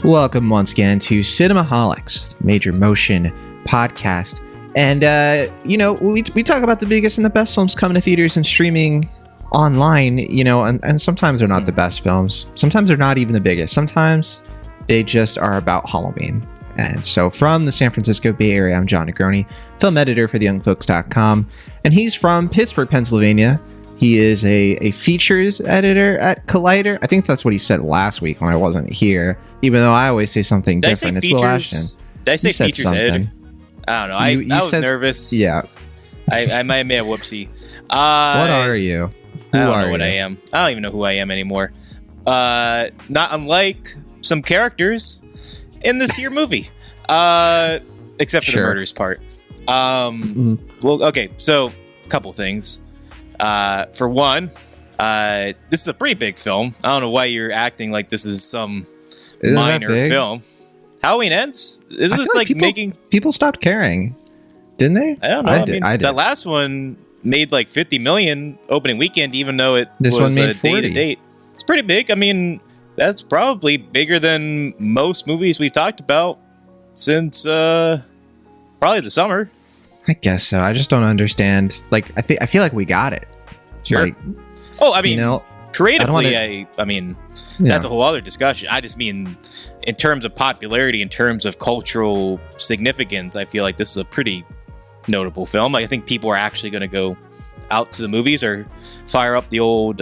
Welcome once again to Cinemaholics, major motion podcast. And, we talk about the biggest and the best films coming to theaters and streaming online, and sometimes they're not the best films. Sometimes they're not even the biggest. Sometimes they just are about Halloween. And so from the San Francisco Bay Area, I'm John Negroni, film editor for theyoungfolks.com. And he's from Pittsburgh, Pennsylvania. He is a features editor at Collider. I think that's what he said last week when I wasn't here, even though I always say something different. It's Will Ashton. Did I say features ed? I don't know. I was nervous. Yeah. I might have made a whoopsie. What are you? I don't know what I am. I don't even know who I am anymore. Not unlike some characters in this here movie. Except for the murders part. Well, okay, so a couple things. For one, this is a pretty big film. I don't know why you're acting like this is some minor film. Halloween Ends? Isn't this like people stopped caring, didn't they? I don't know. I mean, that last one made like 50 million opening weekend, even though it was a day-to-date. It's pretty big. I mean, that's probably bigger than most movies we've talked about since probably the summer. I guess so. I just don't understand. Like, I feel like we got it. Sure. Like, creatively, I mean, that's a whole other discussion. I just mean, in terms of popularity, in terms of cultural significance, I feel like this is a pretty notable film. Like, I think people are actually going to go out to the movies or fire up the old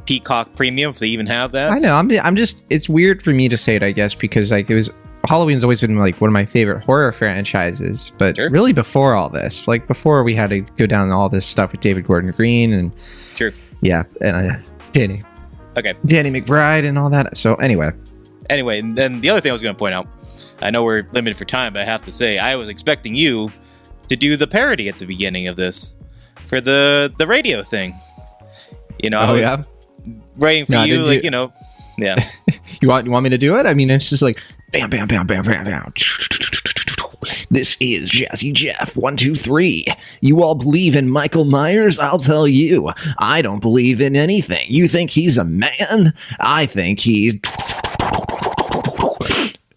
Peacock Premium if they even have that. I know. I'm just. It's weird for me to say it, I guess, because like it was. Halloween's always been like one of my favorite horror franchises, but really before all this, like before we had to go down all this stuff with David Gordon Green and and Danny McBride and all that. So anyway, and then the other thing I was going to point out, I know we're limited for time, but I have to say I was expecting you to do the parody at the beginning of this for the radio thing. I was writing for you, yeah. You want me to do it? I mean, it's just like bam, bam, bam, bam, bam, bam. This is Jazzy Jeff, 1, 2, 3. You all believe in Michael Myers? I'll tell you, I don't believe in anything. You think he's a man? I think he's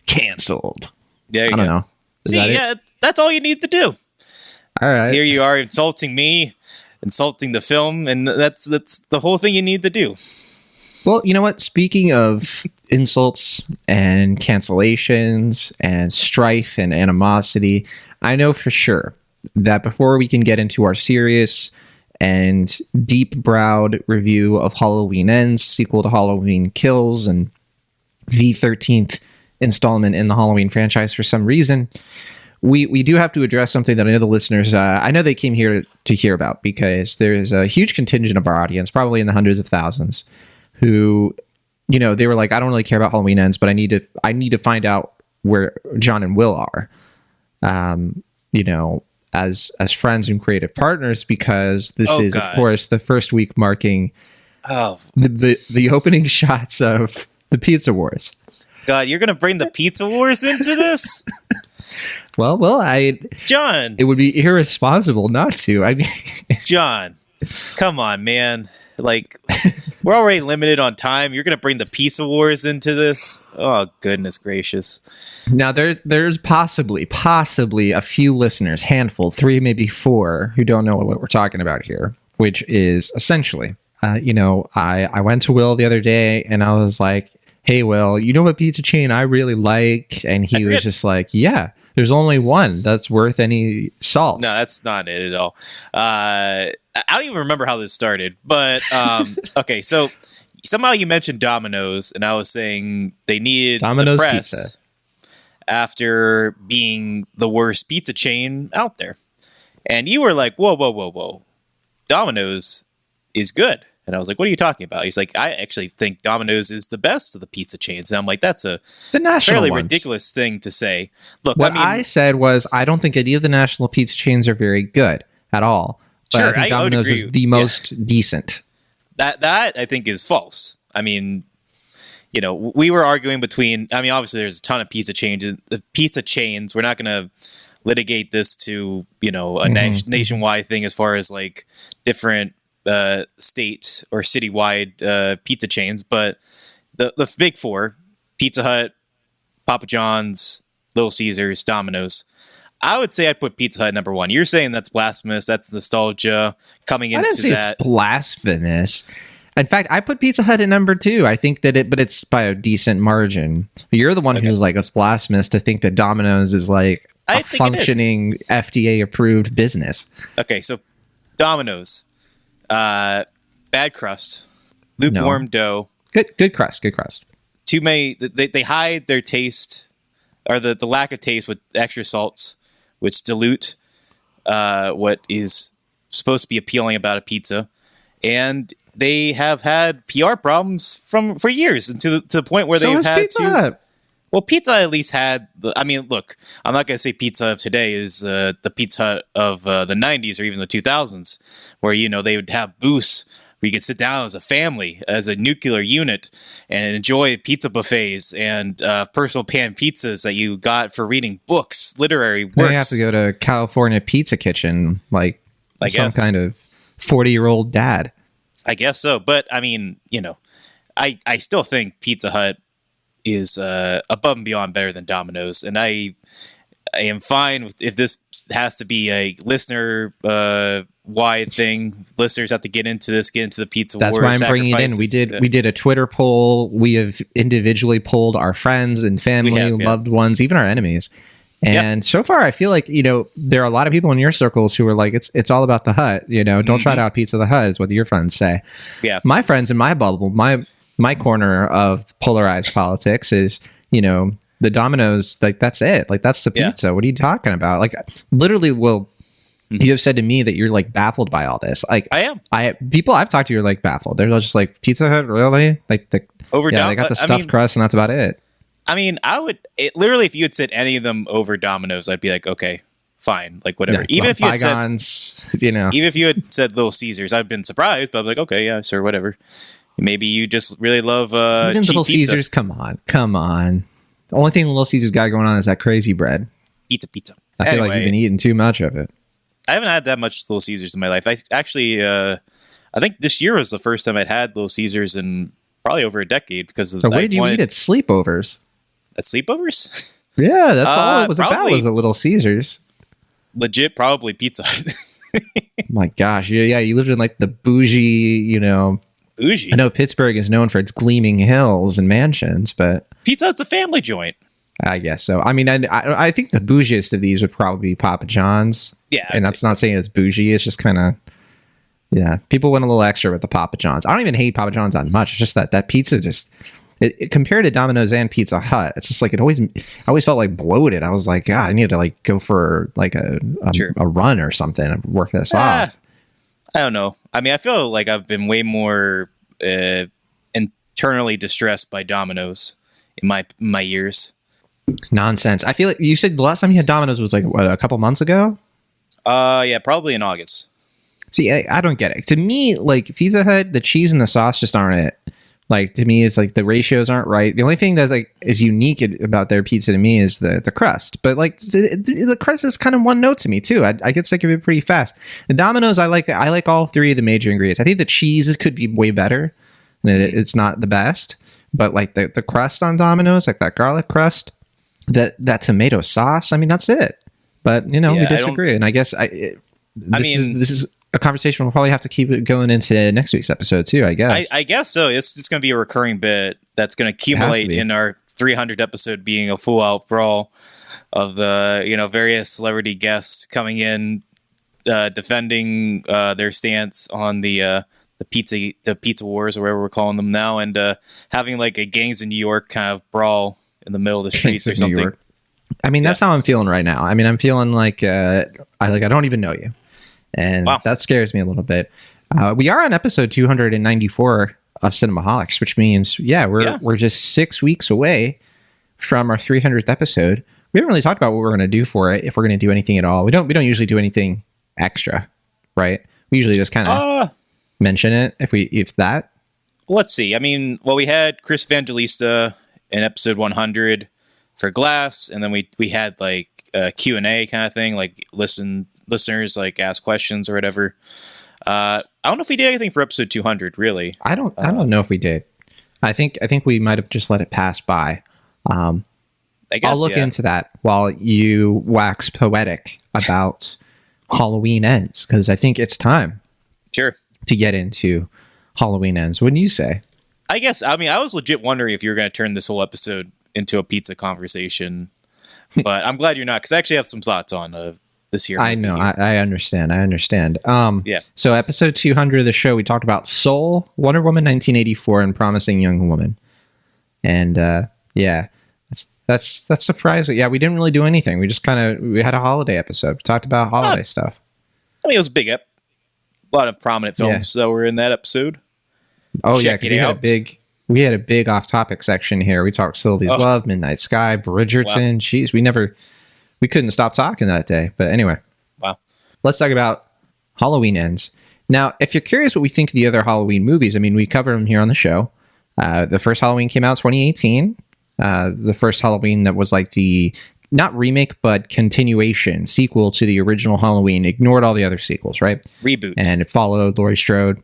canceled. There you go. I don't know. See, that's all you need to do. All right. Here you are insulting me, insulting the film, and that's the whole thing you need to do. Well, you know what? Speaking of insults and cancellations and strife and animosity, I know for sure that before we can get into our serious and deep-browed review of Halloween Ends, sequel to Halloween Kills, and the 13th installment in the Halloween franchise for some reason, we do have to address something that I know the listeners, I know they came here to hear about, because there's a huge contingent of our audience, probably in the hundreds of thousands, who, they were like, I don't really care about Halloween Ends, but I need to find out where John and Will are, as friends and creative partners, because this is, of course, the first week marking the opening shots of the Pizza Wars. God, you're gonna bring the Pizza Wars into this? Well, John, it would be irresponsible not to. I mean, John, come on, man. Like, we're already limited on time. You're going to bring the Pizza Wars into this? Oh, goodness gracious. Now, there's possibly a few listeners, handful, 3, maybe 4, who don't know what we're talking about here, which is essentially, I went to Will the other day and I was like, hey, Will, you know what pizza chain I really like? And he was just like, yeah. There's only one that's worth any salt. No, that's not it at all. I don't even remember how this started, but okay. So somehow you mentioned Domino's, and I was saying they needed Domino's the press pizza after being the worst pizza chain out there, and you were like, "Whoa! Domino's is good." And I was like, what are you talking about? He's like, I actually think Domino's is the best of the pizza chains. And I'm like, that's a fairly ridiculous thing to say. Look, what I said was, I don't think any of the national pizza chains are very good at all. But sure, I think Domino's is the most decent. That I think is false. I mean, we were arguing between, obviously there's a ton of pizza chains. We're not going to litigate this to, a nationwide thing as far as like different state or citywide pizza chains, but the big four, Pizza Hut, Papa John's, Little Caesars, Domino's. I would say I put Pizza Hut number 1. You're saying that's blasphemous. That's nostalgia coming into that. I didn't say it's blasphemous. In fact, I put Pizza Hut at number 2. I think that but it's by a decent margin. You're the one who's like, it's blasphemous to think that Domino's is like a functioning FDA approved business. Okay, so Domino's, bad crust, lukewarm dough. Good crust. Too many. They hide their taste, or the lack of taste, with extra salts, which dilute what is supposed to be appealing about a pizza. And they have had PR problems for years, and to the point where they've had Pizza Hut. Well, Pizza Hut at least had. Look, I'm not going to say Pizza Hut of today is the Pizza Hut of the 90s or even the 2000s, where they would have booths where you could sit down as a family, as a nuclear unit, and enjoy pizza buffets and personal pan pizzas that you got for reading books, literary works. You have to go to California Pizza Kitchen, like some kind of 40-year-old dad. I guess so, but I still think Pizza Hut is above and beyond better than Domino's, and I am fine if this has to be a listener wide thing. Listeners have to get into the pizza war. That's why I'm bringing it in. We did a Twitter poll. We have individually polled our friends and family, loved ones, even our enemies. And so far, I feel like, there are a lot of people in your circles who are like, it's all about the Hut. Don't try to out Pizza the Hut is what your friends say. Yeah. My friends in my bubble, my corner of polarized politics is, the Domino's, like, that's it. Like, that's the pizza. Yeah. What are you talking about? Like, literally, you have said to me that you're like baffled by all this. Like, I am. People I've talked to are like baffled. They're just like, Pizza Hut, really? Like, they got the stuffed crust and that's about it. I mean, literally, if you had said any of them over Domino's, I'd be like, okay, fine, like whatever. Yeah, even if you had said, even if you had said Little Caesars, I've been surprised, but I'm like, okay, yeah, sure, whatever. Maybe you just really love even cheap Little pizza. Caesars. Come on. The only thing Little Caesars got going on is that crazy bread. Pizza. I feel like you've been eating too much of it. I haven't had that much Little Caesars in my life. I actually, I think this year was the first time I'd had Little Caesars in probably over a decade because of. So what did you eat at sleepovers? At sleepovers? Yeah, that's all it was about. Was a Little Caesars. Legit, probably Pizza Hut. My gosh, yeah, you lived in like the bougie, Bougie. I know Pittsburgh is known for its gleaming hills and mansions, but Pizza Hut's a family joint. I guess so. I mean, I think the bougiest of these would probably be Papa John's. Yeah, and that's not saying it's bougie. It's just kind of, people went a little extra with the Papa John's. I don't even hate Papa John's that much. It's just that pizza just. Compared to Domino's and Pizza Hut, it's just like I always felt like bloated. I was like, God, I need to like go for like a run or something and work this off. I don't know. I mean, I feel like I've been way more internally distressed by Domino's in my years. Nonsense. I feel like you said the last time you had Domino's was like a couple months ago. Yeah, probably in August. See, I don't get it. To me, like Pizza Hut, the cheese and the sauce just aren't it. Like, to me, it's like the ratios aren't right. The only thing that's like is unique about their pizza to me is the crust. But like the crust is kind of one note to me too. I get sick of it pretty fast. The Domino's, I like all three of the major ingredients. I think the cheese could be way better. It's not the best, but like the crust on Domino's, like that garlic crust, that tomato sauce. I mean, that's it. But we disagree, and I guess this is a conversation we'll probably have to keep it going into next week's episode too, I guess. I guess so. It's just going to be a recurring bit that's going to accumulate in our 300th episode being a full-out brawl of the various celebrity guests coming in, defending their stance on the pizza wars or whatever we're calling them now, and having like a gangs in New York kind of brawl in the middle of the streets or something. I mean, that's how I'm feeling right now. I mean, I'm feeling like I don't even know you. And that scares me a little bit. We are on episode 294 of Cinemaholics, which means, we're just 6 weeks away from our 300th episode. We haven't really talked about what we're going to do for it, if we're going to do anything at all. We don't usually do anything extra, right? We usually just kind of mention it if that. Let's see. I mean, we had Chris Evangelista in episode 100 for Glass, and then we had like a Q&A kind of thing, like listeners like ask questions or whatever. I don't know if we did anything for episode 200, really. I don't know if we did. I think we might have just let it pass by. I guess I'll look into that while you wax poetic about Halloween Ends, because I think it's time. Sure. To get into Halloween Ends. Wouldn't you say? I guess. I mean, I was legit wondering if you were going to turn this whole episode into a pizza conversation, but I'm glad you're not, because I actually have some thoughts on this year. I know. I understand. Yeah. So episode 200 of the show, we talked about Soul, Wonder Woman 1984, and Promising Young Woman. And yeah, that's surprising. Yeah, we didn't really do anything. We just we had a holiday episode. We talked about holiday stuff. I mean, it was a big a lot of prominent films that were in that episode. Oh, yeah, we had a big off-topic section here. We talked Sylvie's Love, Midnight Sky, Bridgerton. Wow. Jeez, we couldn't stop talking that day. But anyway. Wow. Let's talk about Halloween Ends. Now, if you're curious what we think of the other Halloween movies, I mean, we cover them here on the show. The first Halloween came out in 2018. The first Halloween that was like the, not remake, but continuation, sequel to the original Halloween, ignored all the other sequels, right? Reboot. And it followed Laurie Strode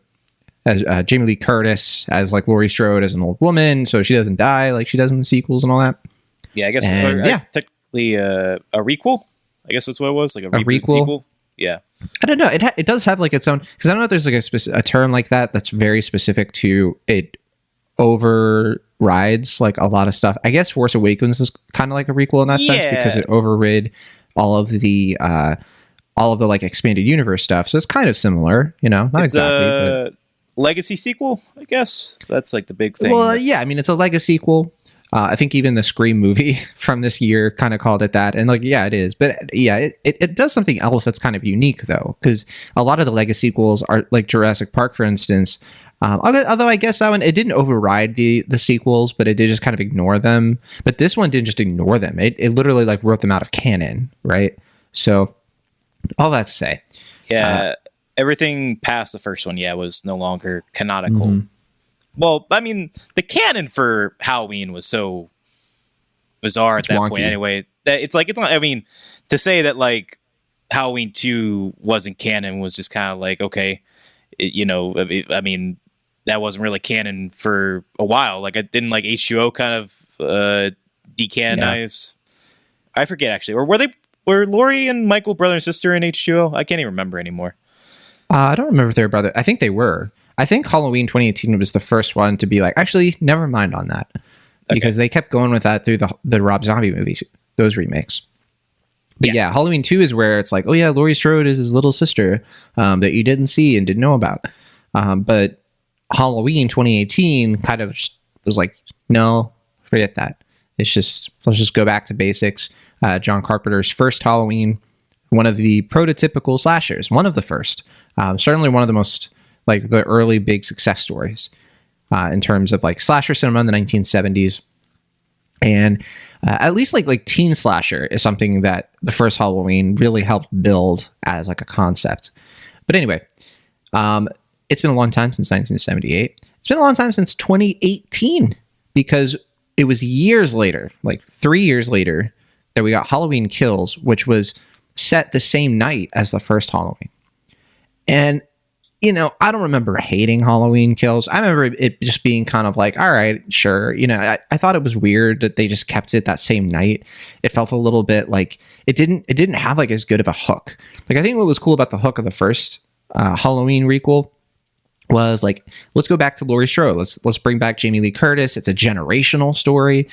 as Jamie Lee Curtis as like Laurie Strode as an old woman, so she doesn't die like she does in the sequels and all that. Yeah, I guess. Technically a requel. I guess that's what it was, like a requel. Sequel. Yeah. I don't know. It does have like its own, because I don't know if there's like a term like that's very specific to it. Overrides like a lot of stuff. I guess Force Awakens is kind of like a requel in that sense, because it overrid all of the like expanded universe stuff. So it's kind of similar, not it's exactly. But legacy sequel, I guess. That's like the big thing. Well, yeah, I mean, it's a legacy sequel. I think even the Scream movie from this year kind of called it that. And like, yeah, it is. But yeah, it does something else that's kind of unique, though, because a lot of the legacy sequels are like Jurassic Park, for instance. Although I guess that one, it didn't override the sequels, but it did just kind of ignore them. But this one didn't just ignore them. It literally like wrote them out of canon, right? So all that to say. Yeah, everything past the first one, was no longer canonical. Mm-hmm. Well, I mean, the canon for Halloween was so bizarre at that point anyway. That it's not, I mean, to say that like Halloween 2 wasn't canon was just kind of like, okay, I mean, that wasn't really canon for a while. Like, didn't like H2O kind of decanonize? Yeah. I forget actually. Or were Laurie and Michael brother and sister in H2O? I can't even remember anymore. I don't remember if they were brother. I think they were. I think Halloween 2018 was the first one to be like, actually, never mind on that, because they kept going with that through the Rob Zombie movies, those remakes. But yeah, Halloween 2 is where it's like, oh yeah, Laurie Strode is his little sister that you didn't see and didn't know about. But Halloween 2018 kind of was like, no, forget that. Let's just go back to basics. John Carpenter's first Halloween, one of the prototypical slashers, one of the first, certainly one of the most like the early big success stories in terms of like slasher cinema in the 1970s. And at least like teen slasher is something that the first Halloween really helped build as like a concept. But anyway, it's been a long time since 1978. It's been a long time since 2018, because it was years later, like 3 years later, that we got Halloween Kills, which was set the same night as the first Halloween. And I don't remember hating Halloween Kills. I remember it just being kind of like, all right, sure. I thought it was weird that they just kept it that same night. It felt a little bit like it didn't have like as good of a hook. Like, I think what was cool about the hook of the first Halloween requel was like, let's go back to Laurie Strode. Let's bring back Jamie Lee Curtis. It's a generational story.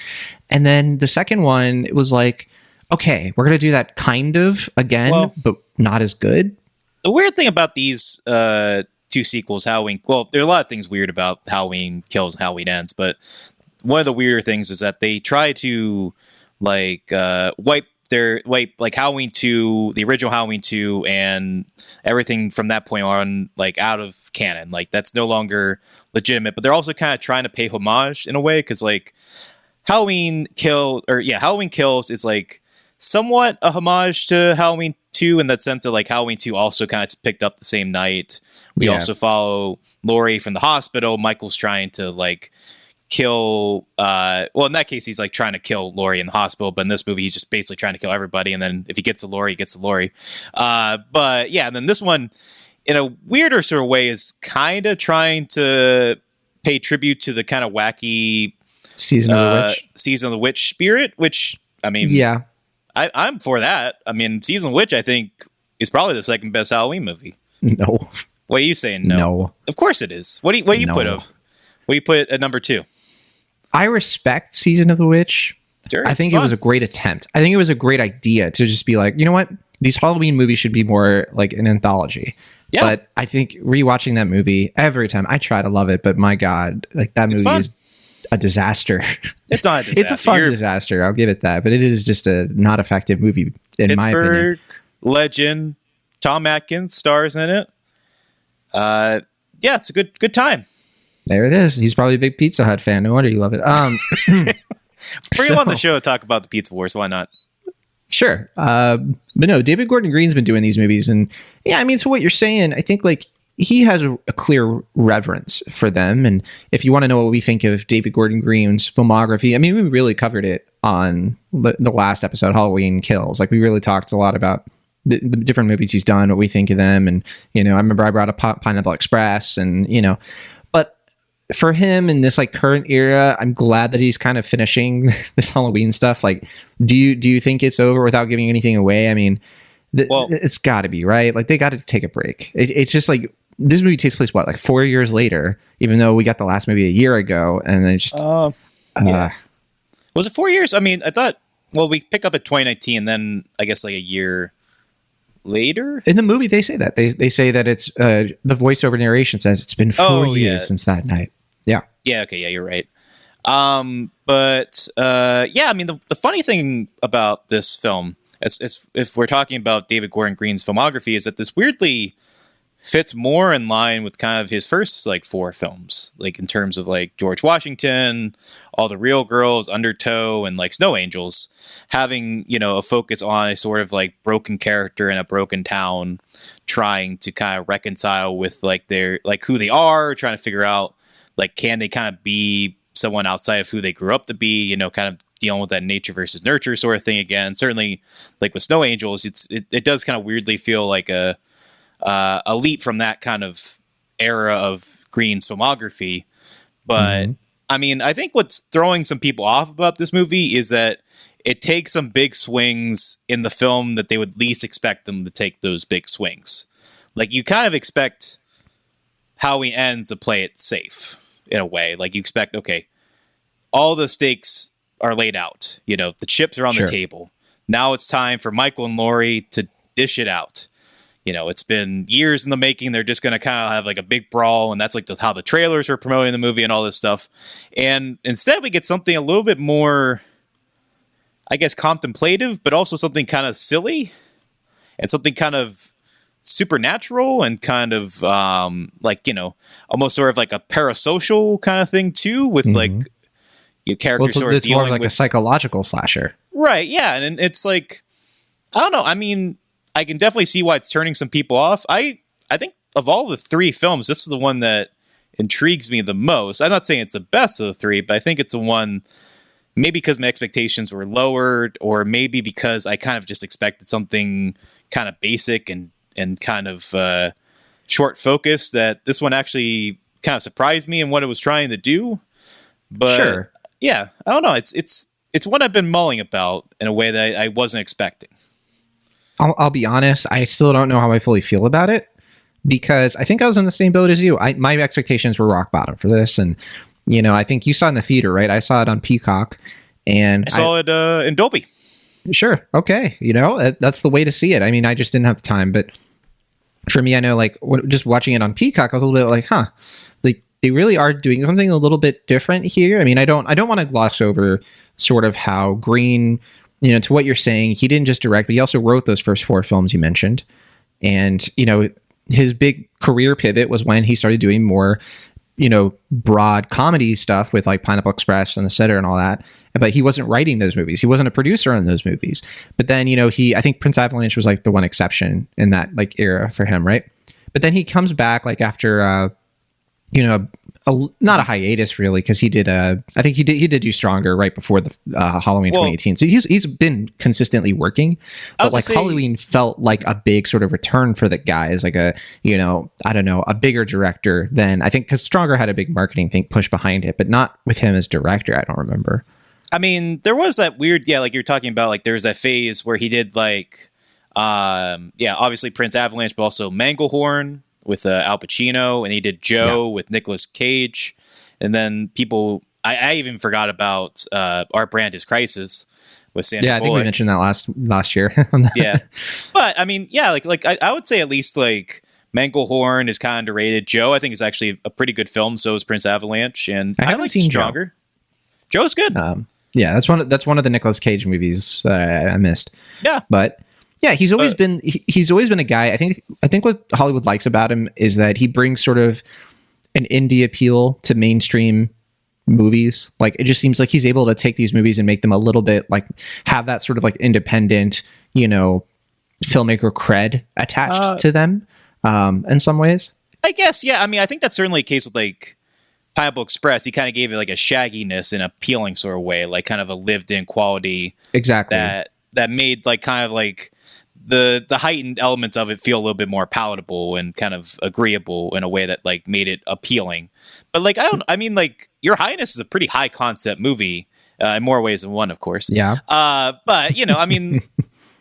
And then the second one, it was like, okay, we're going to do that kind of again, but not as good. The weird thing about these two sequels, Halloween, well, there are a lot of things weird about Halloween Kills and Halloween Ends, but one of the weirder things is that they try to like wipe like Halloween 2, the original Halloween 2, and everything from that point on like out of canon. Like, that's no longer legitimate, but they're also kind of trying to pay homage in a way, because like Halloween Kills is like somewhat a homage to Halloween 2 in that sense that like Halloween 2 also kind of picked up the same night. We also follow Laurie from the hospital. Michael's trying to like kill in that case he's like trying to kill Laurie in the hospital, but in this movie he's just basically trying to kill everybody, and then if he gets to Laurie, he gets to Laurie. But yeah, and then this one in a weirder sort of way is kind of trying to pay tribute to the kind of wacky Season of the Witch spirit, which I mean, yeah, I'm for that. I mean, Season Witch, I think, is probably the second best Halloween movie. no, What are you saying? No. Of course it is. What do you put of? What do you put at number 2? I respect Season of the Witch. Sure, I think it was a great attempt. I think it was a great idea to just be like, you know what? These Halloween movies should be more like an anthology. Yeah. But I think rewatching that movie every time, I try to love it, but my God, like that movie is a disaster. It's not a disaster. It's a fun disaster. I'll give it that, but it is just a not effective movie in my opinion. Legend. Tom Atkins stars in it. Yeah, it's a good time. There it is. He's probably a big Pizza Hut fan. No wonder you love it. Bring him on the show to talk about the Pizza Wars. Why not? Sure. But no, David Gordon Green's been doing these movies. And yeah, I mean, so what you're saying, I think like he has a clear reverence for them. And if you want to know what we think of David Gordon Green's filmography, I mean, we really covered it on the last episode, Halloween Kills. Like we really talked a lot about the different movies he's done, what we think of them. And, you know, I remember I brought up Pineapple Express and, you know, but for him in this like current era, I'm glad that he's kind of finishing this Halloween stuff. Like, do you think it's over without giving anything away? I mean, it's got to be, right? Like they got to take a break. It's just like this movie takes place like 4 years later, even though we got the last movie a year ago, and then just yeah. Was it 4 years? I mean, I thought. Well, we pick up at 2019, then I guess like a year later in the movie they say that they say that it's the voiceover narration says it's been 4 years since that night. Yeah, okay, yeah, you're right. But yeah, I mean the funny thing about this film, as if we're talking about David Gordon Green's filmography, is that this weirdly fits more in line with kind of his first like 4 films, like in terms of like George Washington, All the Real Girls, Undertow, and like Snow Angels, having, you know, a focus on a sort of like broken character in a broken town, trying to kind of reconcile with like their like who they are, trying to figure out like can they kind of be someone outside of who they grew up to be, you know, kind of dealing with that nature versus nurture sort of thing again. Certainly, like with Snow Angels, it does kind of weirdly feel like a leap from that kind of era of Green's filmography. But I mean, I think what's throwing some people off about this movie is that it takes some big swings in the film that they would least expect them to take those big swings. Like you kind of expect Halloween Ends to play it safe in a way. Like you expect, okay, all the stakes are laid out. You know, the chips are on the table. Now it's time for Michael and Laurie to dish it out. You know, it's been years in the making. They're just going to kind of have like a big brawl. And that's like how the trailers were promoting the movie and all this stuff. And instead we get something a little bit more, I guess, contemplative, but also something kind of silly and something kind of supernatural and kind of like, you know, almost sort of like a parasocial kind of thing too, with like your characters sort of dealing more like with a psychological slasher. Right. Yeah. And it's like, I don't know. I mean, I can definitely see why it's turning some people off. I think of all the 3 films, this is the one that intrigues me the most. I'm not saying it's the best of the 3, but I think it's the one, maybe because my expectations were lowered, or maybe because I kind of just expected something kind of basic and kind of short focus, that this one actually kind of surprised me in what it was trying to do. But yeah, I don't know. It's one I've been mulling about in a way that I wasn't expecting. I'll be honest. I still don't know how I fully feel about it, because I think I was in the same boat as you. My expectations were rock bottom for this. And, you know, I think you saw it in the theater, right? I saw it on Peacock. And I saw it in Dolby. Sure. Okay. You know, that's the way to see it. I mean, I just didn't have the time. But for me, I know, like, just watching it on Peacock, I was a little bit like, huh, like they really are doing something a little bit different here. I mean, I don't want to gloss over sort of how Green, you know, to what you're saying, he didn't just direct, but he also wrote those first 4 films you mentioned. And, you know, his big career pivot was when he started doing more, you know, broad comedy stuff with like Pineapple Express and The Sitter and all that. But he wasn't writing those movies. He wasn't a producer on those movies. But then, you know, I think Prince Avalanche was like the one exception in that like era for him, right? But then he comes back like after, you know, not a hiatus really, because he did I think he did do Stronger right before the Halloween 2018. So he's been consistently working, but like Halloween felt like a big sort of return for the guy as like a, you know, I don't know, a bigger director than I think, because Stronger had a big marketing thing push behind it, but not with him as director. I don't remember. I mean, there was that weird, like you're talking about, like there's that phase where he did like, obviously Prince Avalanche, but also Manglehorn with Al Pacino, and he did Joe with Nicolas Cage, and then people, I even forgot about Art Brandis Crisis with Sandra Bullock. I think we mentioned that last year. Yeah, but I mean, I would say at least like Manglehorn is kind of underrated. Joe, I think, is actually a pretty good film. So is Prince Avalanche, and I like Stronger. Joe's good. That's one of the Nicolas Cage movies that I missed. Yeah, but yeah, he's always been a guy. I think what Hollywood likes about him is that he brings sort of an indie appeal to mainstream movies. Like, it just seems like he's able to take these movies and make them a little bit like have that sort of like independent, filmmaker cred attached to them in some ways. I guess, yeah. I mean, I think that's certainly the case with like Pineapple Express. He kind of gave it like a shagginess in a appealing sort of way, like kind of a lived in quality. Exactly. That made like kind of like the heightened elements of it feel a little bit more palatable and kind of agreeable in a way that like made it appealing. But like, like Your Highness is a pretty high concept movie in more ways than one, of course. Yeah. But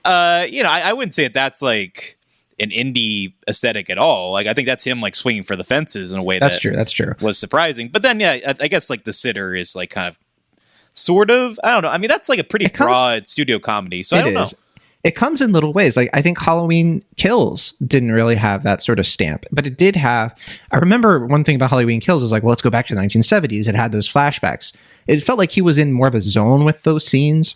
I wouldn't say that's like an indie aesthetic at all. Like, I think that's him like swinging for the fences in a way that's true. Was surprising. But then, I guess like The Sitter is like kind of sort of, I don't know. I mean, that's like a pretty broad studio comedy. So I don't know. It comes in little ways. Like, I think Halloween Kills didn't really have that sort of stamp, but it did have. I remember one thing about Halloween Kills is like, well, let's go back to the 1970s. It had those flashbacks. It felt like he was in more of a zone with those scenes.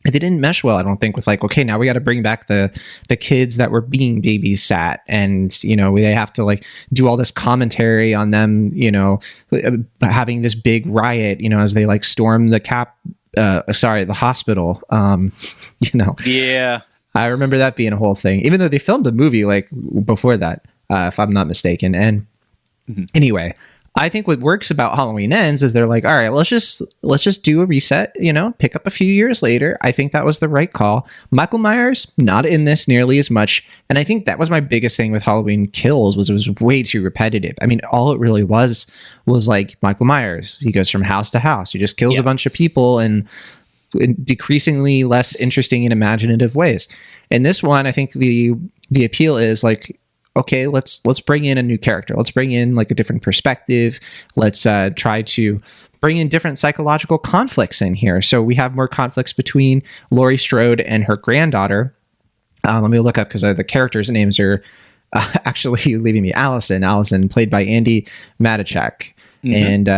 They didn't mesh well, I don't think, with like, okay, now we got to bring back the kids that were being babysat, and they have to like do all this commentary on them, having this big riot, as they like storm the the hospital. Yeah, I remember that being a whole thing, even though they filmed the movie like before that, if I'm not mistaken. And anyway, I think what works about Halloween Ends is they're like, all right, let's just do a reset, pick up a few years later. I think that was the right call. Michael Myers, not in this nearly as much. And I think that was my biggest thing with Halloween Kills was it was way too repetitive. I mean, all it really was like Michael Myers. He goes from house to house. He just kills a bunch of people in decreasingly less interesting and imaginative ways. In this one, I think the appeal is like, okay, let's bring in a new character. Let's bring in like a different perspective. Let's try to bring in different psychological conflicts in here. So we have more conflicts between Laurie Strode and her granddaughter. Let me look up because the characters' names are actually leaving me. Allison, played by Andy Matichak. Mm-hmm.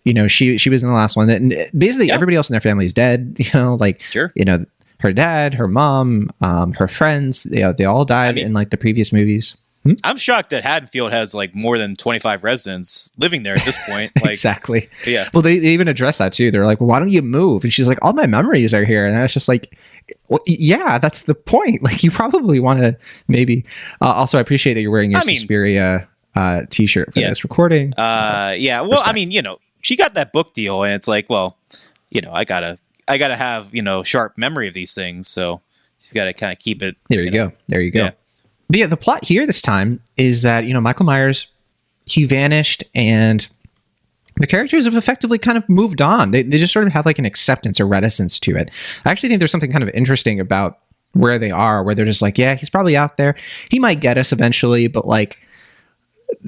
And she was in the last one. And basically everybody else in their family is dead. Sure. Her dad, her mom, her friends. They all died in like the previous movies. I'm shocked that Haddonfield has like more than 25 residents living there at this point. Like, exactly. Yeah. Well, they even address that too. They're like, well, why don't you move? And she's like, all my memories are here. And I was just like, well, yeah, that's the point. Like, you probably want to maybe. Also, I appreciate that you're wearing your Suspiria t-shirt for this recording. Yeah. Well, respect. I mean, she got that book deal, and it's like, well, I gotta have sharp memory of these things. So she's got to kind of keep it. There you go. Yeah. But yeah, the plot here this time is that, Michael Myers, he vanished, and the characters have effectively kind of moved on. They just sort of have like an acceptance or reticence to it. I actually think there's something kind of interesting about where they are, where they're just like, yeah, he's probably out there. He might get us eventually, but like,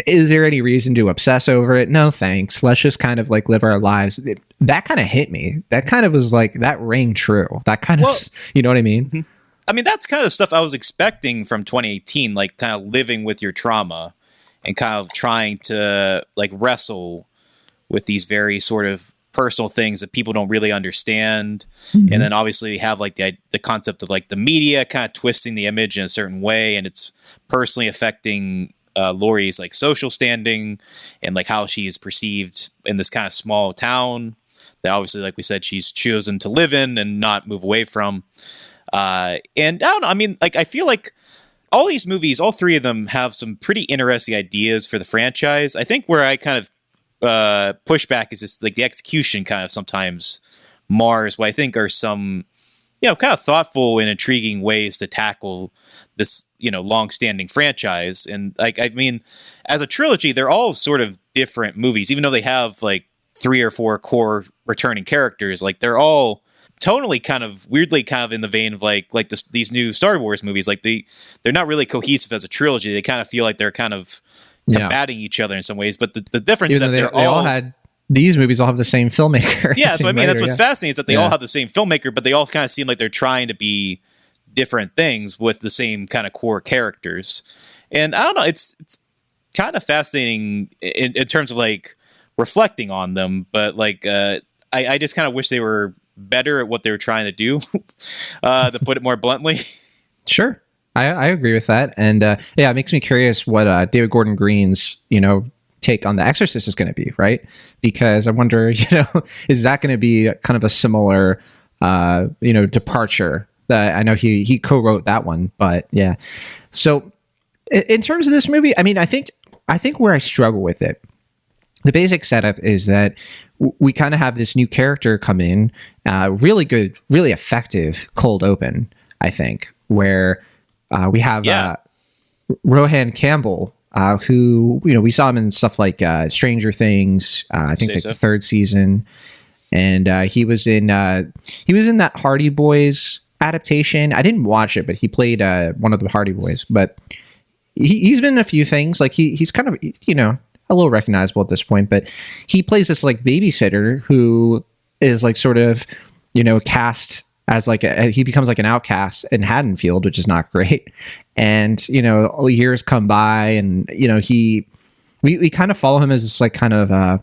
is there any reason to obsess over it? No, thanks. Let's just kind of like live our lives. That kind of hit me. That kind of was like, that rang true. That kind of, you know what I mean? Mm-hmm. I mean, that's kind of the stuff I was expecting from 2018, like kind of living with your trauma and kind of trying to like wrestle with these very sort of personal things that people don't really understand. Mm-hmm. And then obviously have like the concept of like the media kind of twisting the image in a certain way. And it's personally affecting Laurie's like social standing and like how she's perceived in this kind of small town that obviously, like we said, she's chosen to live in and not move away from. And I don't know, I mean, like, I feel like all these movies, all three of them have some pretty interesting ideas for the franchise. I think where I kind of push back is just like the execution kind of sometimes mars what I think are some, kind of thoughtful and intriguing ways to tackle this, long-standing franchise. And like, I mean, as a trilogy, they're all sort of different movies, even though they have like 3 or 4 core returning characters. Like they're all tonally kind of weirdly kind of in the vein of like these new Star Wars movies. Like they're not really cohesive as a trilogy. They kind of feel like they're kind of combating each other in some ways. But the difference is that they all had these movies all have the same filmmaker. Yeah, so I mean that's what's fascinating is that they all have the same filmmaker, but they all kind of seem like they're trying to be different things with the same kind of core characters. And I don't know, it's kind of fascinating in terms of like reflecting on them, but like I just kind of wish they were better at what they were trying to do, to put it more bluntly. Sure. I agree with that. And it makes me curious what David Gordon Green's, take on The Exorcist is going to be, right? Because I wonder, is that going to be kind of a similar, departure? I know he co-wrote that one, but yeah. So in terms of this movie, I mean, I think where I struggle with it, the basic setup is that we kind of have this new character come in, really good, really effective cold open, I think, where we have Rohan Campbell, who we saw him in stuff like Stranger Things, I think like the 3rd season, and he was in that Hardy Boys adaptation. I didn't watch it, but he played one of the Hardy Boys. But he's been in a few things. Like he's kind of a little recognizable at this point. But he plays this like babysitter who is like sort of cast as like he becomes like an outcast in Haddonfield, which is not great. And years come by, and we kind of follow him as this like kind of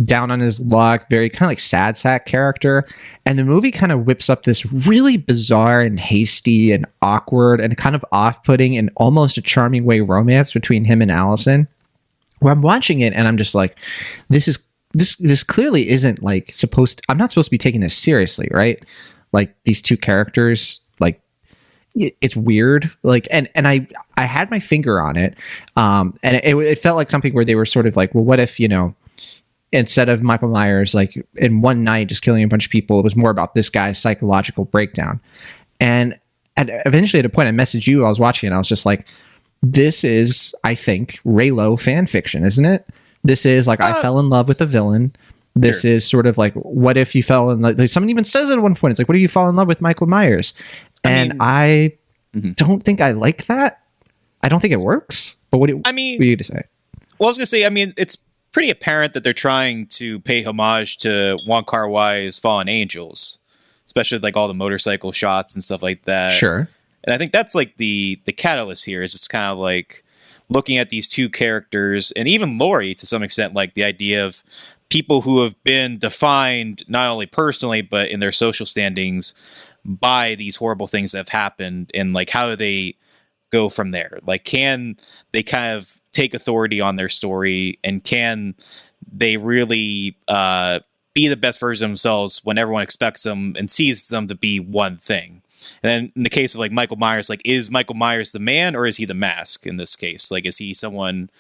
down on his luck, very kind of like sad sack character. And the movie kind of whips up this really bizarre and hasty and awkward and kind of off-putting and almost a charming way romance between him and Allison, where I'm watching it and I'm just like, this clearly isn't like I'm not supposed to be taking this seriously, right? Like these two characters, like it's weird. Like, and I had my finger on it. And it felt like something where they were sort of like, well, what if, instead of Michael Myers, like in one night just killing a bunch of people, it was more about this guy's psychological breakdown. And eventually at a point I messaged you, I was watching it, I was just like, this is, I think, Raylo fan fiction, isn't it? This is like, I fell in love with the villain. This is sort of like, what if you fell in love? Like, someone even says it at one point. It's like, what if you fall in love with Michael Myers? I don't think I like that. I don't think it works. But what do you to say? Well, I was going to say, I mean, it's pretty apparent that they're trying to pay homage to Wong Kar-wai's Fallen Angels, especially like all the motorcycle shots and stuff like that. Sure. And I think that's like the catalyst here is it's kind of like looking at these two characters, and even Laurie to some extent, like the idea of people who have been defined not only personally but in their social standings by these horrible things that have happened, and like how do they go from there? Like, can they kind of take authority on their story, and can they really be the best version of themselves when everyone expects them and sees them to be one thing? And then in the case of like Michael Myers, like, is Michael Myers the man or is he the mask in this case? Like, is he someone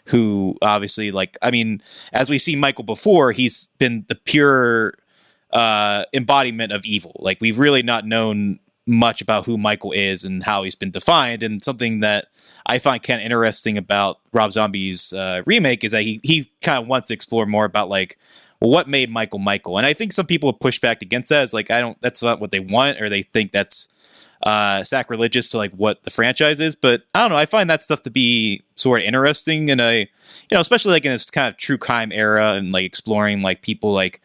who obviously, like, I mean, as we see Michael before, he's been the pure embodiment of evil. Like, we've really not known much about who Michael is and how he's been defined. And something that I find kind of interesting about Rob Zombie's remake is that he kind of wants to explore more about like, well, what made Michael Michael? And I think some people have pushed back against that. It's like, that's not what they want, or they think that's sacrilegious to like what the franchise is. But I don't know. I find that stuff to be sort of interesting, and especially like in this kind of true crime era, and like exploring like people like,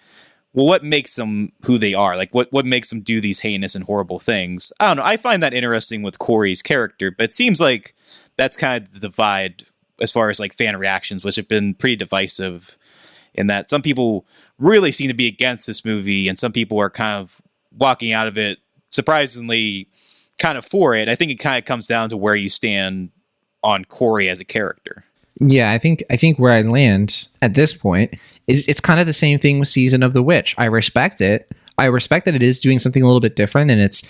well, what makes them who they are? Like, what makes them do these heinous and horrible things? I don't know. I find that interesting with Corey's character, but it seems like that's kind of the divide as far as like fan reactions, which have been pretty divisive, in that some people really seem to be against this movie, and some people are kind of walking out of it surprisingly kind of for it. I think it kind of comes down to where you stand on Corey as a character. Yeah, I think where I land at this point is it's kind of the same thing with Season of the Witch. I respect it. I respect that it is doing something a little bit different, and it's,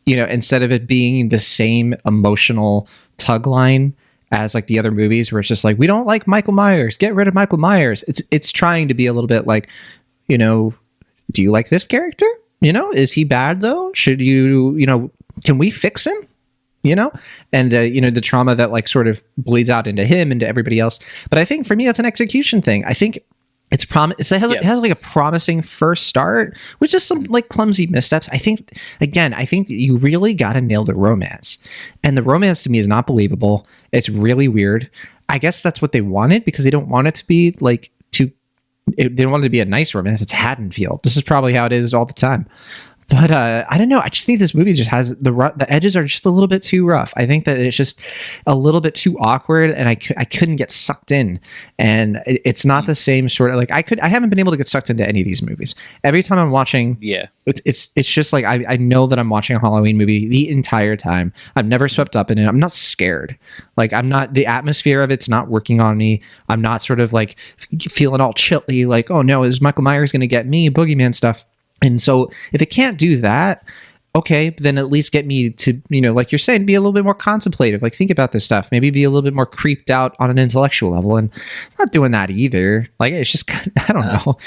instead of it being the same emotional tug line as like the other movies where it's just like, we don't like Michael Myers, get rid of Michael Myers. It's trying to be a little bit like, do you like this character? Is he bad though? Should you, can we fix him? And the trauma that like sort of bleeds out into him and to everybody else. But I think for me, that's an execution thing. I think It has like a promising first start, which is some like clumsy missteps. I think you really got to nail the romance, and the romance to me is not believable. It's really weird. I guess that's what they wanted because they don't want it to be like they don't want it to be a nice romance. It's Haddonfield. This is probably how it is all the time. But I don't know. I just think this movie just has the edges are just a little bit too rough. I think that it's just a little bit too awkward, and I couldn't get sucked in. And it's not the same sort of like I haven't been able to get sucked into any of these movies. Every time I'm watching, it's just like I know that I'm watching a Halloween movie the entire time. I'm never swept up in it. I'm not scared. Like I'm not, the atmosphere of it's not working on me. I'm not sort of like feeling all chilly. Like, oh no, is Michael Myers going to get me? Boogeyman stuff. And so if it can't do that, okay, then at least get me to, like you're saying, be a little bit more contemplative, like think about this stuff, maybe be a little bit more creeped out on an intellectual level. And not doing that either. Like, it's just, I don't know.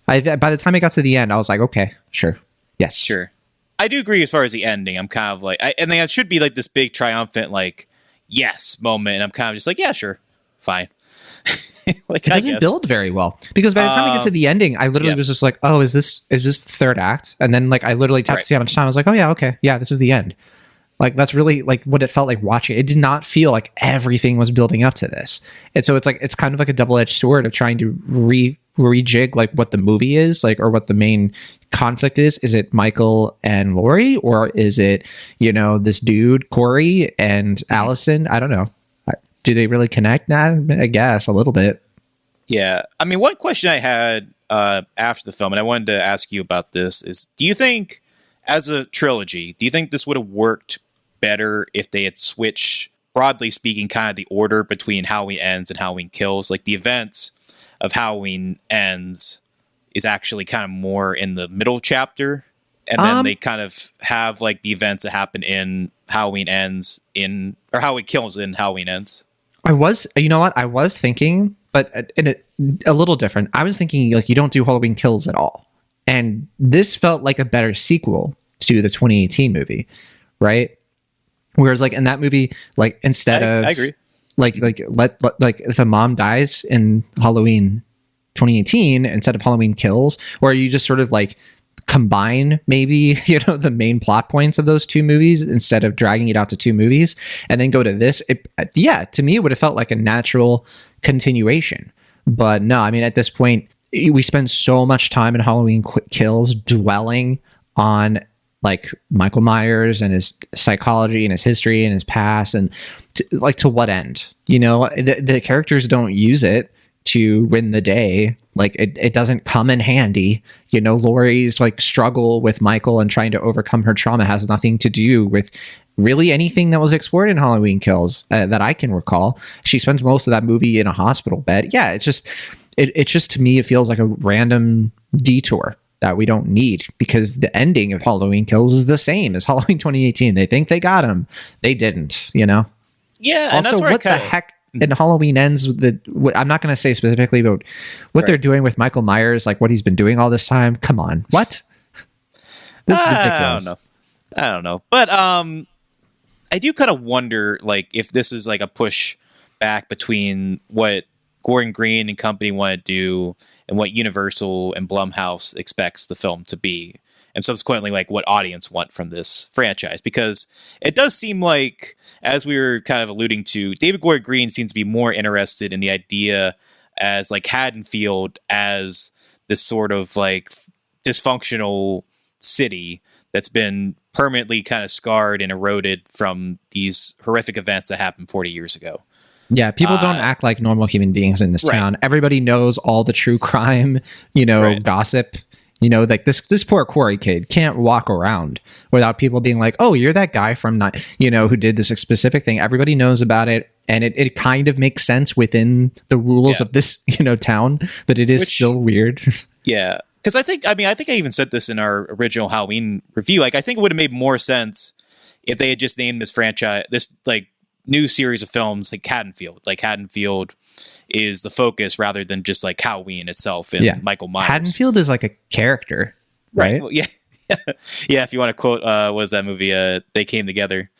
By the time I got to the end, I was like, okay, sure. Yes. Sure. I do agree as far as the ending. I'm kind of like, and then it should be like this big triumphant, like, yes moment. And I'm kind of just like, yeah, sure. Fine. Like, it doesn't build very well because by the time we get to the ending, I literally was just like, "Oh, is this the third act?" And then like I literally tapped to see how much time. I was like, "Oh yeah, okay, yeah, this is the end." Like that's really like what it felt like watching. It did not feel like everything was building up to this, and so it's kind of like a double-edged sword of trying to rejig like what the movie is like or what the main conflict is. Is it Michael and Laurie, or is it this dude Corey and Allison? I don't know. Do they really connect? Nah, I guess a little bit. Yeah. I mean, one question I had after the film, and I wanted to ask you about this, is do you think, as a trilogy, do you think this would have worked better if they had switched, broadly speaking, kind of the order between Halloween Ends and Halloween Kills? Like, the event of Halloween Ends is actually kind of more in the middle chapter, and then they kind of have, like, the events that happen in Halloween Ends or Halloween Kills in Halloween Ends. I was thinking, but a little different. I was thinking like you don't do Halloween Kills at all, and this felt like a better sequel to the 2018 movie, right? Whereas like in that movie, like instead of I agree, like if a mom dies in Halloween 2018 instead of Halloween Kills, or you just sort of like combine maybe the main plot points of those two movies instead of dragging it out to two movies and then go to this, to me it would have felt like a natural continuation. But no, I mean at this point we spend so much time in Halloween Kills dwelling on like Michael Myers and his psychology and his history and his past, and to what end? The characters don't use it to win the day. Like it doesn't come in handy. Laurie's like struggle with Michael and trying to overcome her trauma has nothing to do with really anything that was explored in Halloween Kills that I can recall. She spends most of that movie in a hospital bed. Yeah, it's just to me it feels like a random detour that we don't need, because the ending of Halloween Kills is the same as Halloween 2018. They think they got him, they didn't. Yeah, and also, that's where what the heck? And Halloween Ends, I'm not going to say specifically, but what they're doing with Michael Myers, like what he's been doing all this time. Come on, what? This is ridiculous. I don't know. But I do kind of wonder, like, if this is like a push back between what Gordon Green and company want to do and what Universal and Blumhouse expects the film to be, and subsequently like what audience want from this franchise. Because it does seem like, as we were kind of alluding to, David Gordon Green seems to be more interested in the idea as like Haddonfield as this sort of like dysfunctional city that's been permanently kind of scarred and eroded from these horrific events that happened 40 years ago. Yeah, people don't act like normal human beings in this town. Everybody knows all the true crime, gossip. Like this poor Corey kid can't walk around without people being like, "Oh, you're that guy from who did this specific thing." Everybody knows about it, and it kind of makes sense within the rules of this town, but it is still weird. Yeah, because I think I even said this in our original Halloween review. Like, I think it would have made more sense if they had just named this franchise, this like new series of films, like Haddonfield. Like Haddonfield is the focus rather than just like Halloween itself and Michael Myers. Haddonfield is like a character, right? Well, yeah. Yeah, if you want to quote what was that movie, They Came Together.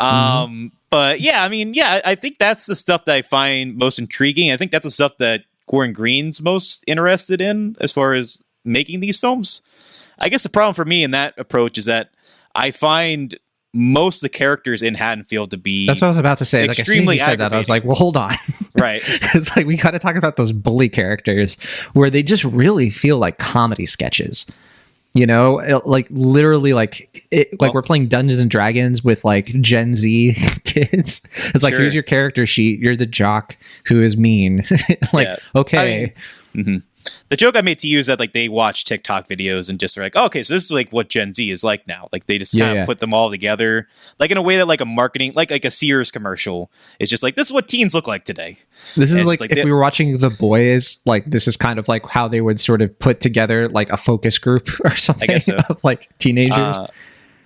But yeah, I mean, I think that's the stuff that I find most intriguing. I think that's the stuff that Gordon Green's most interested in as far as making these films. I guess the problem for me in that approach is that I find most of the characters in Haddonfield to be that's what I was about to say. Like, as soon as you said that, I was like, well, hold on. Right. It's like, we got to talk about those bully characters where they just really feel like comedy sketches. You know, like literally, like we're playing Dungeons and Dragons with like Gen Z kids. It's like, here's your character sheet. You're the jock who is mean. Like, okay. I mean, the joke I made to you is that like they watch TikTok videos and just are like, oh, okay, so this is like what Gen Z is like now. Like they just kind of put them all together, like in a way that like a marketing, like a Sears commercial is just like, this is what teens look like today. This is like if we were watching The Boys, like this is kind of like how they would sort of put together like a focus group or something, I guess so, of like teenagers.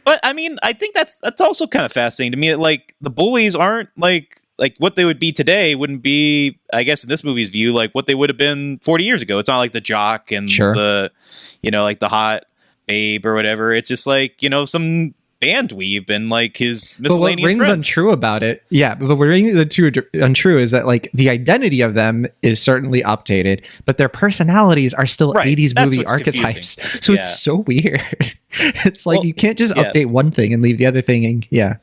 But I mean, I think that's also kind of fascinating to me. That, like the bullies aren't like what they would be today wouldn't be, I guess, in this movie's view, like what they would have been 40 years ago. It's not like the jock and the, you know, like the hot babe or whatever. It's just like, you know, some band dweeb and like his miscellaneous friends. But what rings untrue about it, but what rings untrue is that like the identity of them is certainly updated, but their personalities are still 80s movie archetypes. Confusing. So it's so weird. It's like, you can't just update one thing and leave the other thing. And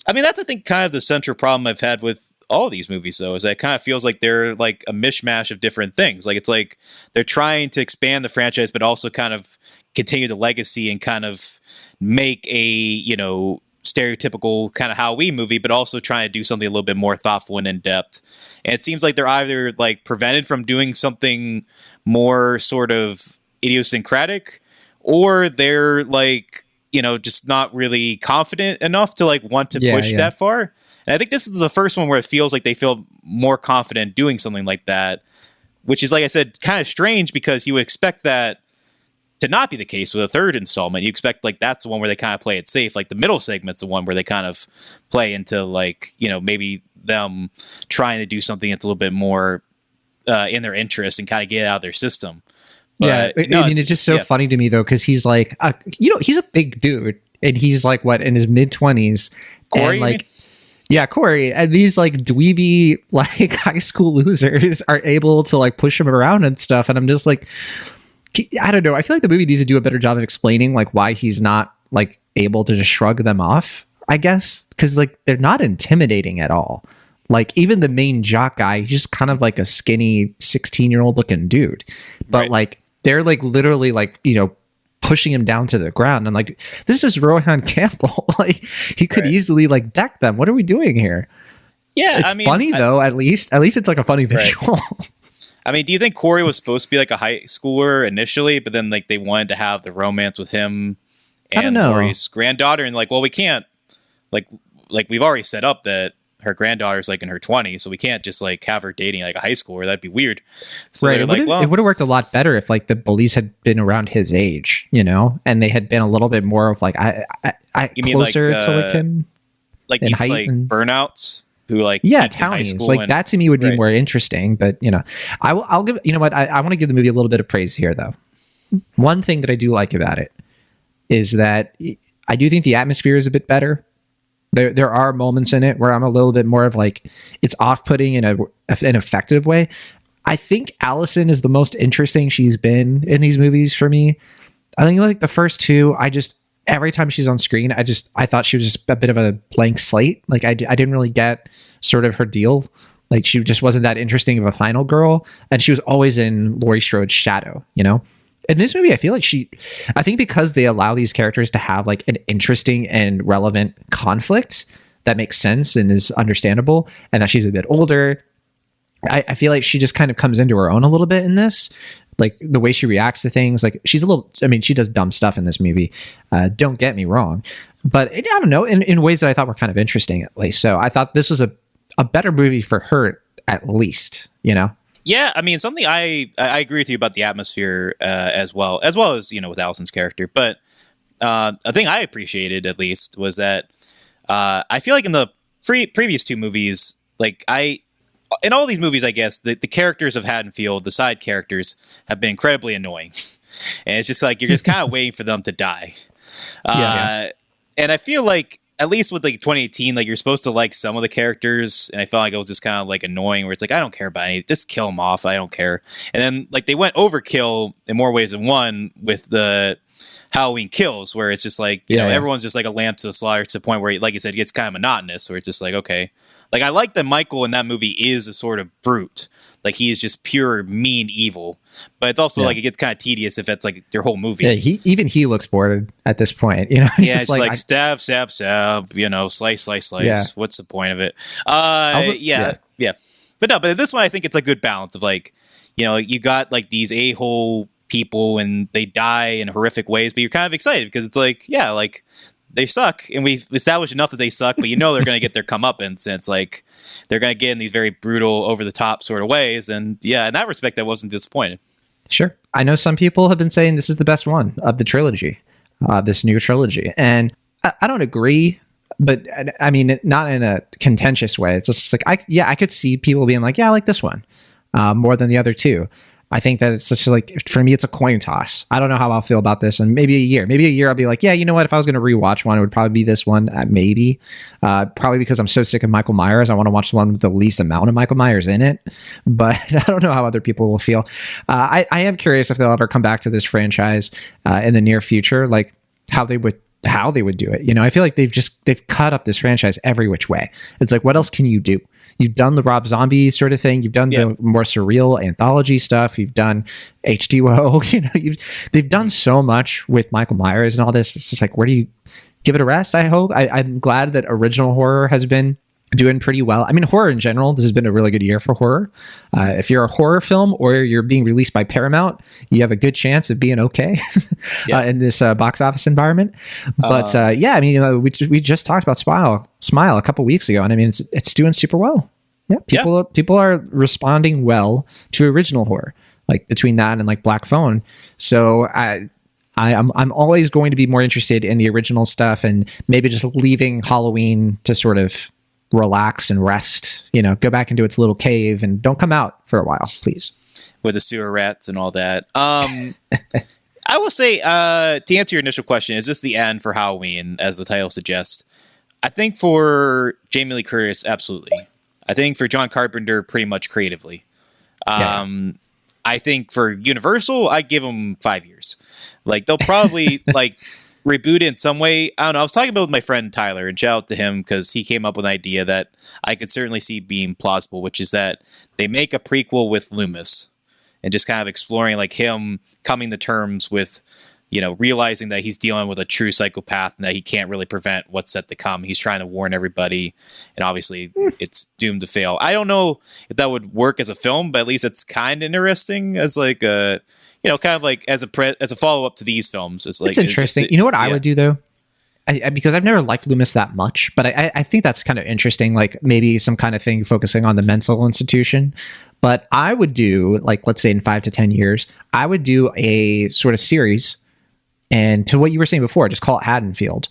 I mean, that's, I think, kind of the central problem I've had with all of these movies, though, is that it kind of feels like they're like a mishmash of different things. Like, it's like they're trying to expand the franchise, but also kind of continue the legacy and kind of make a, you know, stereotypical kind of Halloween movie, but also trying to do something a little bit more thoughtful and in-depth. And it seems like they're either like prevented from doing something more sort of idiosyncratic, or they're like, you know, just not really confident enough to like want to push that far. And I think this is the first one where it feels like they feel more confident doing something like that, which is, like I said, kind of strange because you would expect that to not be the case with a third installment. You expect like that's the one where they kind of play it safe. Like the middle segment's the one where they kind of play into like, you know, maybe them trying to do something that's a little bit more in their interest and kind of get out of their system. But, I mean, it's just so funny to me, though, because he's like, you know, he's a big dude, and he's like, what, in his mid-20s. Corey? And like, Corey. And these, like, dweeby, like, high school losers are able to, like, push him around and stuff. And I'm just like, I don't know. I feel like the movie needs to do a better job of explaining, like, why he's not, like, able to just shrug them off, I guess. Because, like, they're not intimidating at all. Like, even the main jock guy, he's just kind of like a skinny 16-year-old looking dude. But, like, they're like literally like, you know, pushing him down to the ground. And like, this is Rohan Campbell. Like, he could easily like deck them. What are we doing here? Yeah, it's funny though. At least it's like a funny visual. I mean, do you think Corey was supposed to be like a high schooler initially, but then like they wanted to have the romance with him and Laurie's granddaughter, and like, well, we can't like we've already set up that her granddaughter's like in her 20s, so we can't just like have her dating like a high schooler. That'd be weird. So it would have worked a lot better if like the bullies had been around his age, you know, and they had been a little bit more of like you mean closer like, to like him, like these like burnouts who like townies like that to me would be more interesting. But you know, I'll give, you know what, I want to give the movie a little bit of praise here though. One thing that I do like about it is that I do think the atmosphere is a bit better. There are moments in it where I'm a little bit more of like, it's off-putting in an effective way. I think Allison is the most interesting she's been in these movies for me. I think like the first two, every time she's on screen, I thought she was just a bit of a blank slate. Like I didn't really get sort of her deal. Like she just wasn't that interesting of a final girl. And she was always in Laurie Strode's shadow, you know? In this movie, I feel like I think because they allow these characters to have like an interesting and relevant conflict that makes sense and is understandable, and that she's a bit older, I feel like she just kind of comes into her own a little bit in this. Like the way she reacts to things, like she's a little, I mean, she does dumb stuff in this movie. Don't get me wrong, but I don't know, in ways that I thought were kind of interesting at least. So I thought this was a better movie for her at least, you know? Yeah, I mean, something I agree with you about the atmosphere as well as, you know, with Allison's character. But a thing I appreciated, at least, was that I feel like in the previous two movies, like in all these movies, I guess, the characters of Haddonfield, the side characters, have been incredibly annoying. And it's just like, you're just kind of waiting for them to die. And I feel like at least with like 2018, like you're supposed to like some of the characters, and I felt like it was just kind of like annoying where it's like, I don't care about any, just kill them off. I don't care. And then like they went overkill in more ways than one with the Halloween Kills, where it's just like, you know, everyone's just like a lamb to the slaughter to the point where, like you said, it gets kind of monotonous, where it's just like, okay. Like, I like that Michael in that movie is a sort of brute. Like, he is just pure, mean evil. But it's also, like, it gets kind of tedious if it's, like, their whole movie. Yeah, he looks bored at this point. You know, he's just like stab, stab, stab, you know, slice, slice, slice. Yeah. What's the point of it? Yeah. But this one, I think it's a good balance of, like, you know, you got, like, these a-hole people and they die in horrific ways, but you're kind of excited because it's like, yeah, like, they suck, and we've established enough that they suck, but you know they're going to get their comeuppance, and it's like they're going to get in these very brutal, over-the-top sort of ways, and yeah, in that respect, I wasn't disappointed. Sure. I know some people have been saying this is the best one of the trilogy, this new trilogy, and I don't agree, but I mean, not in a contentious way. It's just like, I could see people being like, yeah, I like this one more than the other two. I think that it's such like, for me, it's a coin toss. I don't know how I'll feel about this in maybe a year. I'll be like, yeah, you know what? If I was going to rewatch one, it would probably be this one. Maybe. Probably because I'm so sick of Michael Myers. I want to watch the one with the least amount of Michael Myers in it. But I don't know how other people will feel. I am curious if they'll ever come back to this franchise in the near future, like how they would do it. You know, I feel like they've cut up this franchise every which way. It's like, what else can you do? You've done the Rob Zombie sort of thing. You've done the more surreal anthology stuff. You've done H2O. You know, they've done so much with Michael Myers and all this. It's just like, where do you give it a rest? I hope. I'm glad that original horror has been doing pretty well. I mean, horror in general, this has been a really good year for horror. If you're a horror film or you're being released by Paramount, you have a good chance of being okay in this box office environment. But yeah, I mean, you know, we just talked about Smile a couple weeks ago, and I mean, it's doing super well. Yeah, people are responding well to original horror, like between that and like Black Phone. So I'm always going to be more interested in the original stuff, and maybe just leaving Halloween to sort of relax and rest, you know, go back into its little cave and don't come out for a while, please. With the sewer rats and all that. I will say, to answer your initial question, is this the end for Halloween, as the title suggests? I think for Jamie Lee Curtis, absolutely. I think for John Carpenter, pretty much creatively. I think for Universal, I'd give them 5 years. Like, they'll probably, like, reboot it in some way. I don't know. I was talking about with my friend Tyler, and shout out to him because he came up with an idea that I could certainly see being plausible, which is that they make a prequel with Loomis and just kind of exploring like him coming to terms with, you know, realizing that he's dealing with a true psychopath and that he can't really prevent what's set to come. He's trying to warn everybody, and obviously it's doomed to fail. I don't know if that would work as a film, but at least it's kind of interesting as like a, you know, kind of like as a follow up to these films. It's like, it's interesting. You know what I would do though? Because I've never liked Loomis that much, but I think that's kind of interesting. Like maybe some kind of thing focusing on the mental institution. But I would do, like, let's say in 5 to 10 years, I would do a sort of series, and to what you were saying before, just call it Haddonfield.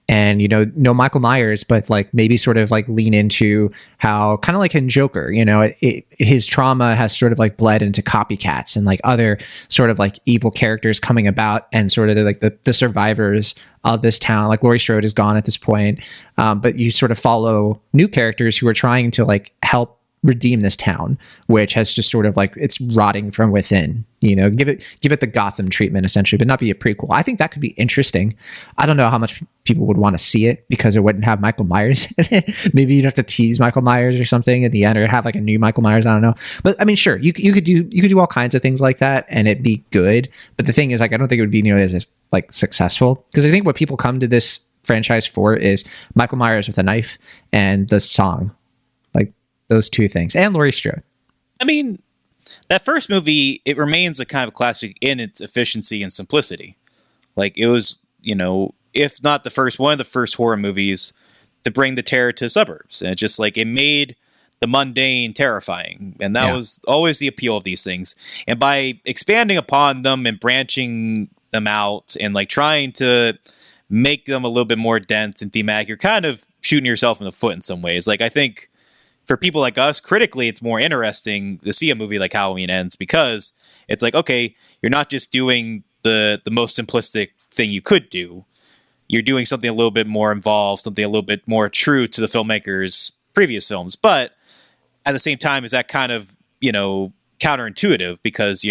And, you know, no Michael Myers, but like maybe sort of like lean into how, kind of like in Joker, you know, his trauma has sort of like bled into copycats and like other sort of like evil characters coming about, and sort of like the survivors of this town. Like Laurie Strode is gone at this point, but you sort of follow new characters who are trying to like help redeem this town, which has just sort of like, it's rotting from within, you know, give it the Gotham treatment essentially, but not be a prequel. I think that could be interesting. I don't know how much people would want to see it because it wouldn't have Michael Myers in it. Maybe you'd have to tease Michael Myers or something at the end, or have like a new Michael Myers. I don't know. But I mean, sure, you could do all kinds of things like that and it'd be good. But the thing is, like, I don't think it would be nearly as like successful, because I think what people come to this franchise for is Michael Myers with a knife and the song. Those two things, and Laurie Strode. I mean, that first movie, it remains a kind of classic in its efficiency and simplicity. Like, it was, you know, if not one of the first horror movies to bring the terror to suburbs. And it just like, it made the mundane terrifying. And that was always the appeal of these things. And by expanding upon them and branching them out and like trying to make them a little bit more dense and thematic, you're kind of shooting yourself in the foot in some ways. Like, I think for people like us, critically, it's more interesting to see a movie like Halloween Ends, because it's like, okay, you're not just doing the most simplistic thing you could do. you're doing something a little bit more involved, something a little bit more true to the filmmaker's previous films. But at the same time, is that kind of, counterintuitive? Because,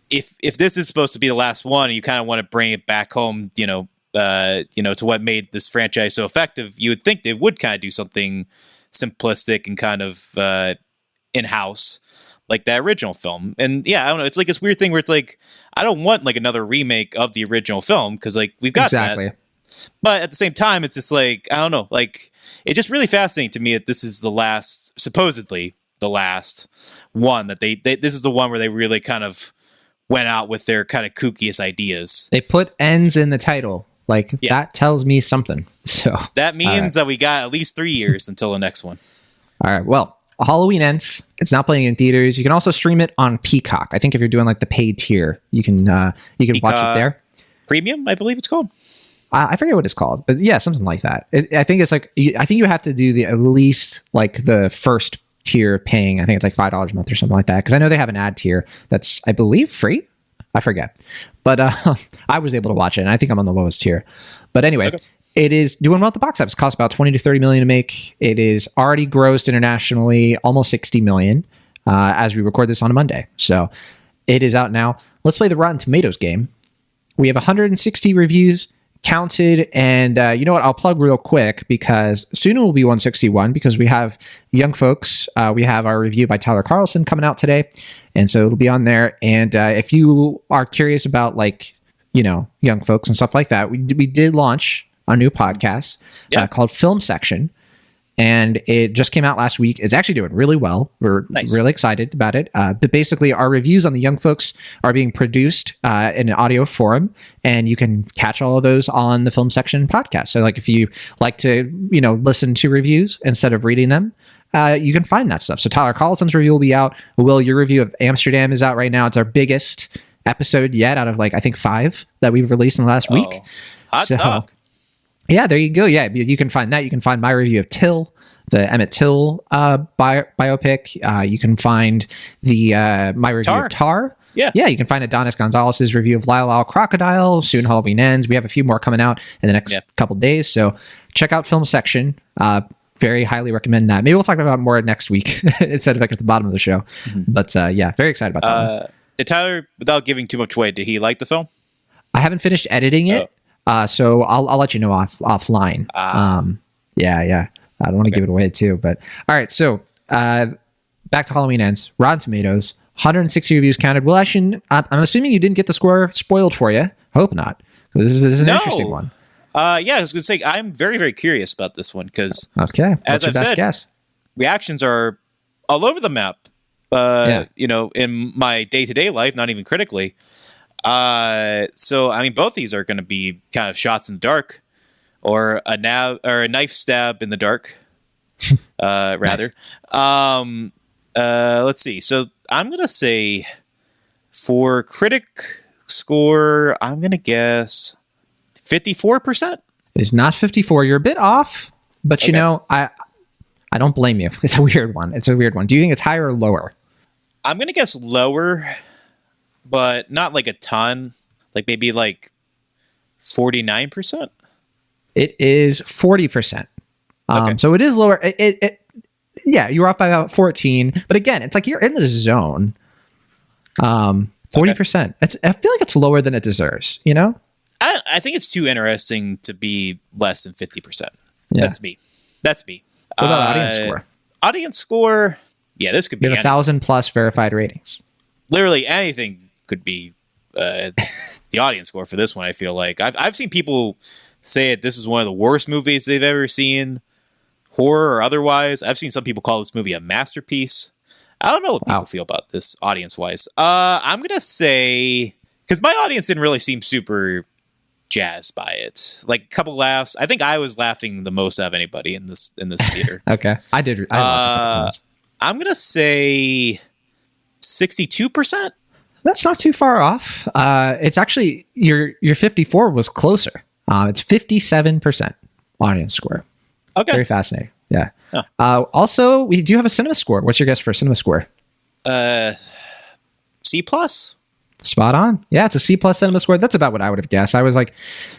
if this is supposed to be the last one, and you kind of want to bring it back home, to what made this franchise so effective, you would think they would kind of do something simplistic and kind of in-house like that original film. And yeah, I don't know, it's like this weird thing where it's like, I don't want like another remake of the original film, because like we've got that. But at the same time, it's just like, I don't know, like it's just really fascinating to me that this is supposedly the last one, that they this is the one where they really kind of went out with their kind of kookiest ideas. They put ends in the title. Like, that tells me something. So that means that we got at least 3 years until the next one. All right. Well, Halloween Ends. It's not playing in theaters. You can also stream it on Peacock. I think if you're doing like the paid tier, you can watch it there. Premium, I believe it's called. I forget what it's called, but yeah, something like that. I think it's like, I think you have to do at least like the first tier paying. I think it's like $5 a month or something like that. Because I know they have an ad tier that's, I believe, free. I forget, but I was able to watch it, and I think I'm on the lowest tier. But anyway, It is doing well at the box office. It costs about $20 to $30 million to make. It is already grossed internationally almost $60 million as we record this on a Monday. So it is out now. Let's play the Rotten Tomatoes game. We have 160 reviews counted, and you know what? I'll plug real quick because soon it will be 161 because we have Young Folks. We have our review by Tyler Carlson coming out today, and so it'll be on there. And if you are curious about Young Folks and stuff like that, we did launch a new podcast called Film Section, and it just came out last week. It's actually doing really well. We're really excited about it. But basically, our reviews on the Young Folks are being produced in an audio forum, and you can catch all of those on the Film Section podcast. So, like, if you like to, listen to reviews instead of reading them, you can find that stuff. So, Tyler Collison's review will be out. Will, your review of Amsterdam is out right now. It's our biggest episode yet out of I think 5 that we've released in the last week. Hot dog. Yeah, there you go. Yeah, you can find that. You can find my review of Till, the Emmett Till biopic. You can find my review of Tar. Yeah, you can find Adonis Gonzalez's review of Lyle Lyle Crocodile. Soon Halloween Ends. We have a few more coming out in the next couple days. So check out Film Section. Very highly recommend that. Maybe we'll talk about more next week instead of at the bottom of the show. Mm-hmm. But very excited about that one. Did Tyler, without giving too much away, did he like the film? I haven't finished editing it. So I'll let you know offline. Yeah. I don't want to give it away too, but all right. So back to Halloween Ends. Rotten Tomatoes, 160 reviews counted. Well, I'm assuming you didn't get the score spoiled for you. Hope not. This is an interesting one. I was going to say I'm very, very curious about this one because as I've said, guess? Reactions are all over the map. In my day-to-day life, not even critically. So I mean, both these are going to be kind of shots in the dark, or a knife stab in the dark, rather. Let's see. So I'm going to say for critic score, I'm going to guess 54%. It is not 54. You're a bit off, but I don't blame you. It's a weird one. Do you think it's higher or lower? I'm going to guess lower, but not like a ton. Like maybe like 49%. It is 40%. So it is lower. You're off by about 14. But again, it's like you're in the zone. 40%. I feel like it's lower than it deserves, I think it's too interesting to be less than 50%. Yeah. That's me. What about audience score? Audience score, this could be 1,000 plus verified ratings. Literally anything could be the audience score for this one. I feel like I've seen people say this is one of the worst movies they've ever seen, horror or otherwise. I've seen some people call this movie a masterpiece. I don't know what people feel about this audience wise. I'm gonna say, because my audience didn't really seem super jazzed by it. Like a couple laughs. I think I was laughing the most out of anybody in this theater. Okay, I did. I'm gonna say 62%. That's not too far off. It's actually your 54 was closer. It's 57% audience score. Okay, very fascinating. Yeah. Also, we do have a cinema score. What's your guess for a cinema score? C plus. Spot on. Yeah, it's a C plus cinema score. That's about what I would have guessed. I was like,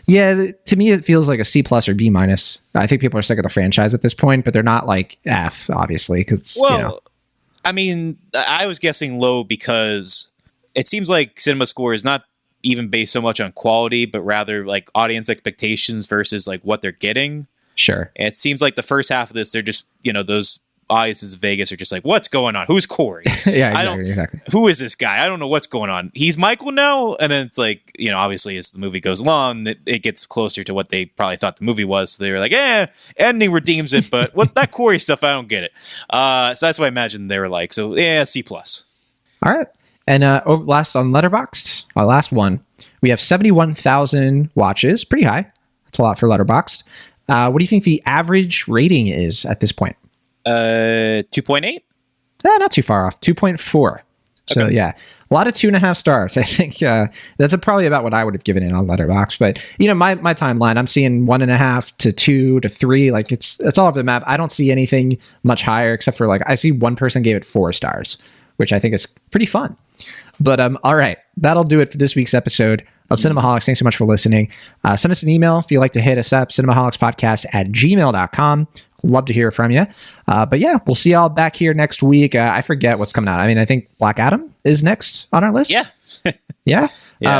yeah, to me it feels like a C plus or B minus. I think people are sick of the franchise at this point, but they're not like F, obviously, because I mean, I was guessing low because it seems like cinema score is not even based so much on quality, but rather like audience expectations versus like what they're getting. Sure. And it seems like the first half of this, they're just, those audiences in Vegas are just like, what's going on? Who's Corey? Yeah, exactly. Who is this guy? I don't know what's going on. He's Michael now? And then it's like, obviously as the movie goes along, it gets closer to what they probably thought the movie was. So they were like, ending redeems it, but what that Corey stuff, I don't get it. So that's what I imagine they were like. So yeah, C+. All right. And last on Letterboxd, our last one, we have 71,000 watches. Pretty high. That's a lot for Letterboxd. What do you think the average rating is at this point? 2.8? Not too far off. 2.4. So yeah, a lot of 2.5 stars. I think that's probably about what I would have given it on Letterboxd. But my timeline, I'm seeing 1.5 to 2 to 3. Like it's all over the map. I don't see anything much higher except for like I see one person gave it 4 stars, which I think is pretty fun. But all right, that'll do it for this week's episode of Cinemaholics. Thanks so much for listening. Send us an email if you'd like to hit us up, cinemaholicspodcast@gmail.com. Love to hear from you. But yeah, we'll see y'all back here next week. I forget what's coming out. I mean, I think Black Adam is next on our list. Yeah. Yeah.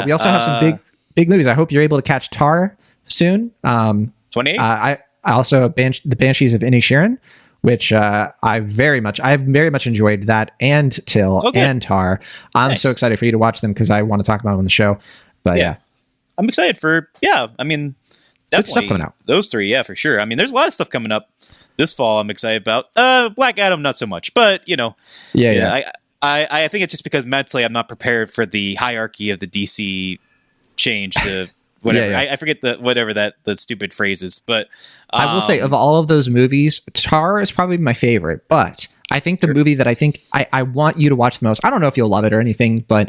We also have some big movies. I hope you're able to catch Tar soon. 28. I also the Banshees of Inisherin, which I very much enjoyed that, and Till and Tar. I'm so excited for you to watch them because I want to talk about them on the show. But yeah. I'm excited for, I mean, definitely stuff coming out. Those 3, yeah, for sure. I mean, there's a lot of stuff coming up this fall I'm excited about. Black Adam, not so much, but Yeah. I think it's just because mentally I'm not prepared for the hierarchy of the DC change to whatever. I forget the stupid phrases, but I will say of all of those movies, Tar is probably my favorite. But I think the movie that I think I want you to watch the most, I don't know if you'll love it or anything, but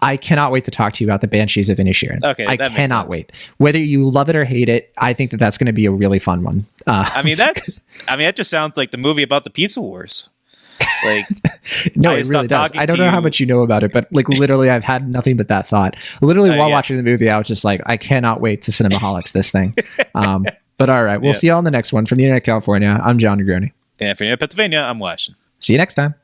I cannot wait to talk to you about the Banshees of Inisherin. Okay, I cannot wait. Whether you love it or hate it, I think that's going to be a really fun one. That just sounds like the movie about the Pizza Wars. Like, no, it really does. I don't know how much you know about it, but like literally, I've had nothing but that thought. Literally, while watching the movie, I was just like, I cannot wait to Cinemaholics this thing. But all right, we'll see you all in the next one. From the Internet California, I'm John Negroni. And from the Internet Pennsylvania, I'm Washington. See you next time.